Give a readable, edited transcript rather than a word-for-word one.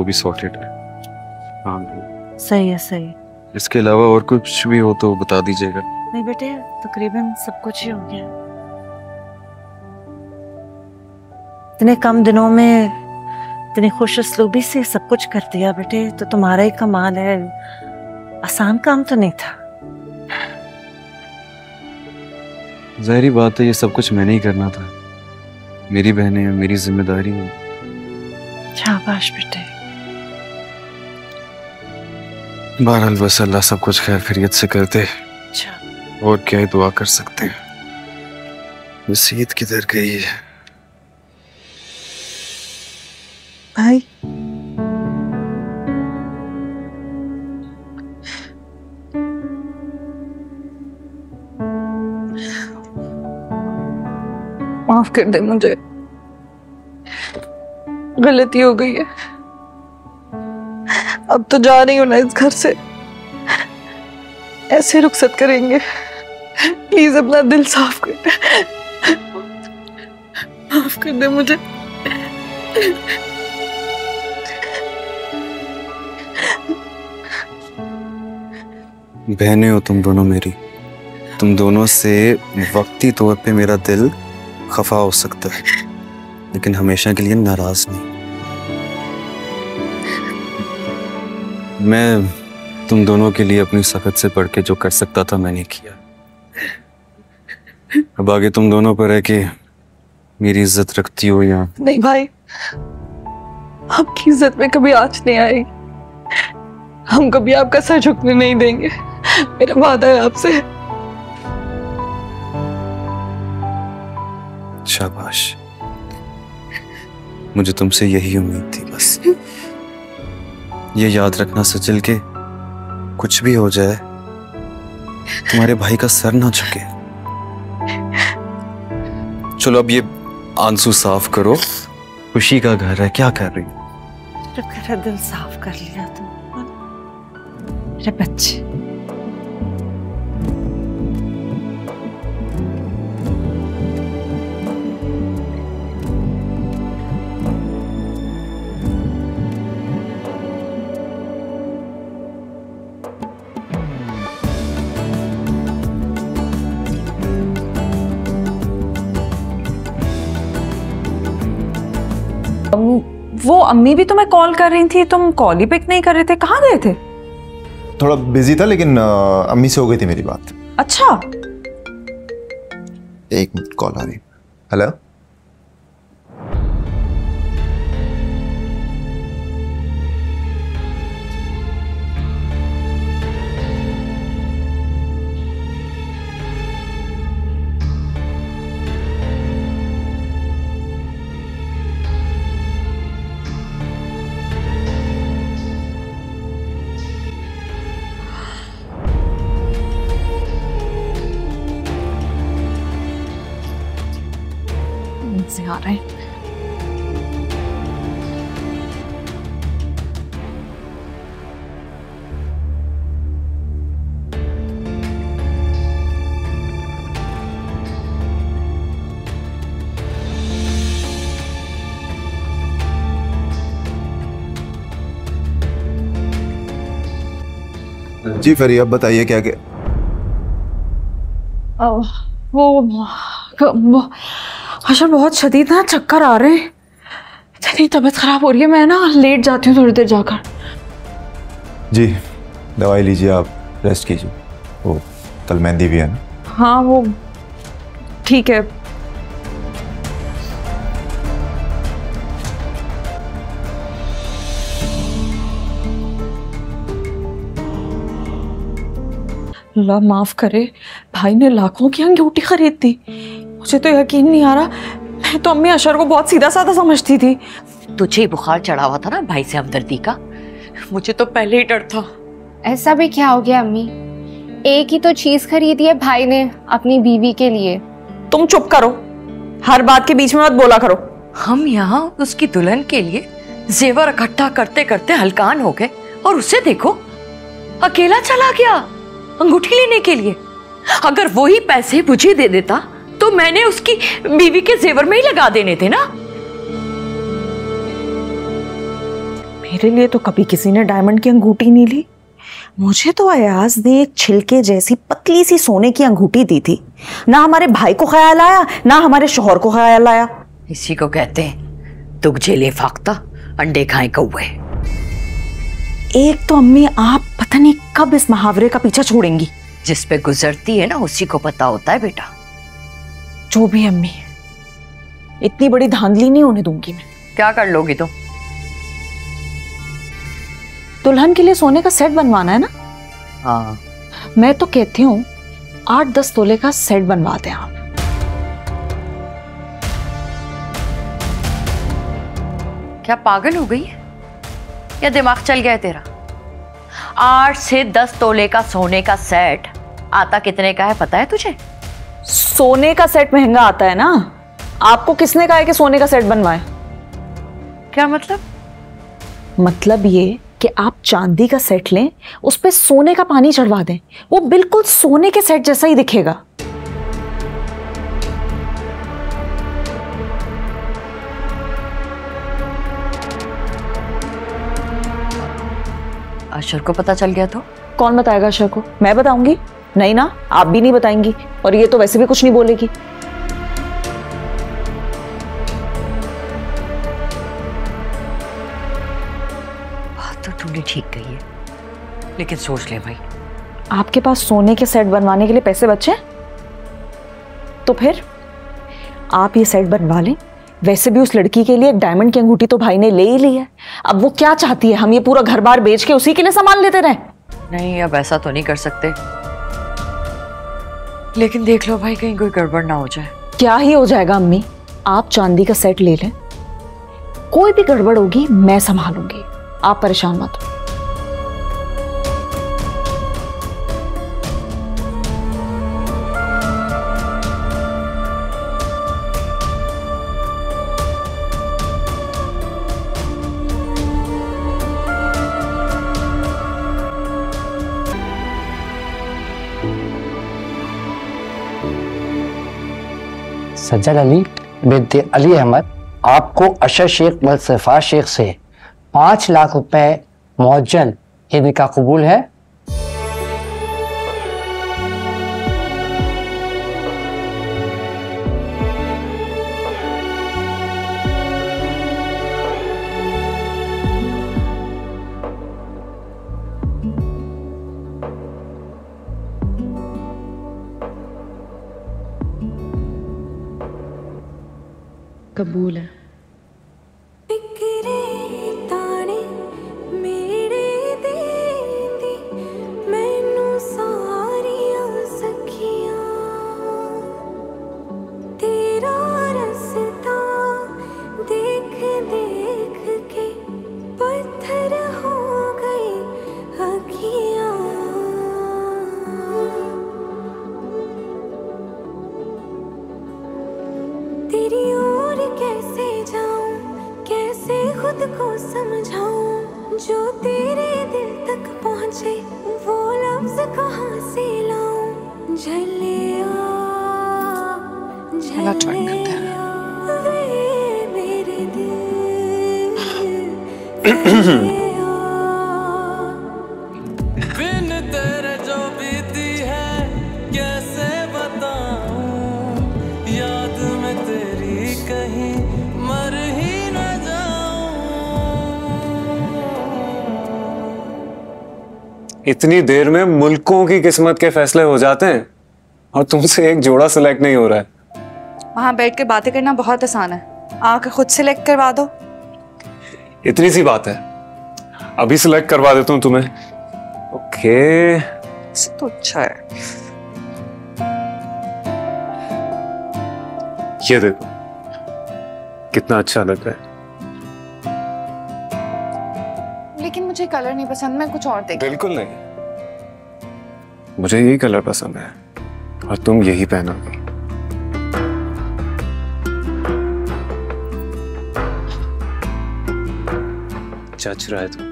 भी सॉर्टेड है। हाँ सही है, सही। इसके अलावा और कुछ भी हो तो बता दीजिएगा। नहीं बेटे, तकरीबन सब कुछ ही हो गया। इतने कम दिनों में इतनी खुश उसलूबी से सब कुछ कर दिया बेटे, तो तुम्हारा ही कमाल है। आसान काम तो नहीं था। ज़ाहिरी बात है, ये सब कुछ मैंने ही करना था। मेरी बहनें हैं, मेरी जिम्मेदारी है। शाबाश बेटे। बहरहाल बस अल्लाह सब कुछ खैर खैरियत से करते। अच्छा। और क्या ही दुआ कर सकते हैं। वसीयत किधर गई है? भाई माफ कर दे मुझे, गलती हो गई है। अब तो जा रही हूँ ना इस घर से, ऐसे रुखसत करेंगे। प्लीज अपना दिल साफ कर दे, माफ कर दे मुझे। बहनें हो तुम दोनों मेरी। तुम दोनों से वक्ती तौर पे मेरा दिल खफा हो सकता है, लेकिन हमेशा के लिए नाराज नहीं। मैं तुम दोनों के लिए अपनी सख्त से बढ़ के जो कर सकता था मैंने किया। अब आगे तुम दोनों पर है कि मेरी इज्जत रखती हो या नहीं। भाई आपकी इज्जत में कभी आंच नहीं आएगी। हम कभी आपका सर झुकने नहीं देंगे, मेरा वादा है आपसे। शाबाश, मुझे तुमसे यही उम्मीद थी बस। ये याद रखना सचिल के कुछ भी हो जाए तुम्हारे भाई का सर ना झुके। चलो अब ये आंसू साफ करो, खुशी का घर है। क्या कर रही हो? मेरा दिल साफ कर लिया तुम, मेरे बच्चे। वो अम्मी भी तुम्हें कॉल कर रही थी, तुम कॉल ही पिक नहीं कर रहे थे, कहाँ गए थे? थोड़ा बिजी था, लेकिन अम्मी से हो गई थी मेरी बात। अच्छा। एक मिनट, कॉल आ रही। हेलो। से आ रहे हैं। जी फरिया, अब बताइए क्या क्या। वो अच्छा, बहुत शदीद ना चक्कर आ रहे हैं, इतनी तबीयत खराब हो रही है। मैं ना लेट जाती हूँ थोड़ी देर जाकर। जी दवाई लीजिए, आप रेस्ट कीजिए। वो कल मेहंदी भी है ना? हाँ वो ठीक है। अल्लाह माफ करे, भाई ने लाखों की अंगूठी खरीद दी। मुझे तो यकीन नहीं आ रहा, मैं तो अम्मी अशर को बहुत सीधा साधा समझती थी। तुझे बुखार चढ़ा हुआ था ना भाई से हमदर्दी का, मुझे तो पहले ही डर था। ऐसा भी क्या हो गया अम्मी, एक ही तो चीज खरीदी है भाई ने अपनी बीवी के लिए। तुम चुप करो, हर बात के बीच में मत बोला करो। हम यहाँ उसकी दुल्हन के लिए जेवर इकट्ठा करते करते हलकान हो गए, और उसे देखो अकेला चला गया अंगूठी लेने के लिए। अगर वो ही पैसे मुझे दे देता तो मैंने उसकी बीवी के जेवर में ही लगा देने थे ना। मेरे लिए तो कभी किसी ने डायमंड की अंगूठी नहीं ली। मुझे तो अयाज ने एक छिलके जैसी पतली सी सोने की अंगूठी दी थी। ना हमारे भाई को ख्याल आया, ना हमारे शौहर को ख्याल आया। इसी को कहते हैं दुख झेले फाख्ता अंडे खाए कौवे। एक तो अम्मी आप पता नहीं कब इस मुहावरे का पीछा छोड़ेंगी। जिस पे गुजरती है ना उसी को पता होता है बेटा। जो भी अम्मी, इतनी बड़ी धांधली नहीं होने दूंगी मैं। क्या कर लोगी तुम? दुल्हन के लिए सोने का सेट बनवाना है ना? हाँ। मैं तो कहती हूँ 8-10 तोले का सेट बनवा दें आप। क्या पागल हो गई है या दिमाग चल गया है तेरा? 8 से 10 तोले का सोने का सेट आता कितने का है पता है तुझे? सोने का सेट महंगा आता है ना। आपको किसने कहा है कि सोने का सेट बनवाए? क्या मतलब? मतलब ये कि आप चांदी का सेट लें, उस पे सोने का पानी चढ़वा दें, वो बिल्कुल सोने के सेट जैसा ही दिखेगा। अशर को पता चल गया तो? कौन बताएगा अशर को? मैं बताऊंगी? नहीं ना, आप भी नहीं बताएंगी, और ये तो वैसे भी कुछ नहीं बोलेगी। तो तूने ठीक कही है, लेकिन सोच ले भाई। आपके पास सोने के सेट बनवाने के लिए पैसे बचे? तो फिर आप ये सेट बनवा लें। वैसे भी उस लड़की के लिए एक डायमंड की अंगूठी तो भाई ने ले ही ली है। अब वो क्या चाहती है, हम ये पूरा घर बार बेच के उसी के लिए सामान लेते रहे? नहीं, अब ऐसा तो नहीं कर सकते, लेकिन देख लो भाई कहीं कोई गड़बड़ ना हो जाए। क्या ही हो जाएगा अम्मी, आप चांदी का सेट ले लें, कोई भी गड़बड़ होगी मैं संभालूंगी, आप परेशान मत हो। सज्जद अली बिन्ते अली अहमद आपको अशर शेख व सफा शेख से 5 लाख रुपए मुअज्जल ये निकाह कबूल है? कबूल है। तेरी ओर कैसे जाऊं, कैसे खुद को समझाऊं, जो तेरे दिल तक पहुंचे वो लफ्ज कहाँ से लाऊं। झलिया झलिया वे मेरे दिल बिन तेरे जो बीती है कैसे बताऊं, याद में तेरी कहीं मर ही न जाऊं। इतनी देर में मुल्कों की किस्मत के फैसले हो जाते हैं और तुमसे एक जोड़ा सिलेक्ट नहीं हो रहा है। वहां बैठ के बातें करना बहुत आसान है, आके खुद सिलेक्ट करवा दो। इतनी सी बात है, अभी सिलेक्ट करवा देता हूं तुम्हें। ओके तो अच्छा है। ये देखो कितना अच्छा लग रहा है। लेकिन मुझे कलर नहीं पसंद, मैं कुछ और देख। बिल्कुल नहीं, मुझे यही कलर पसंद है और तुम यही पहनोगी। जच रहा है तुम।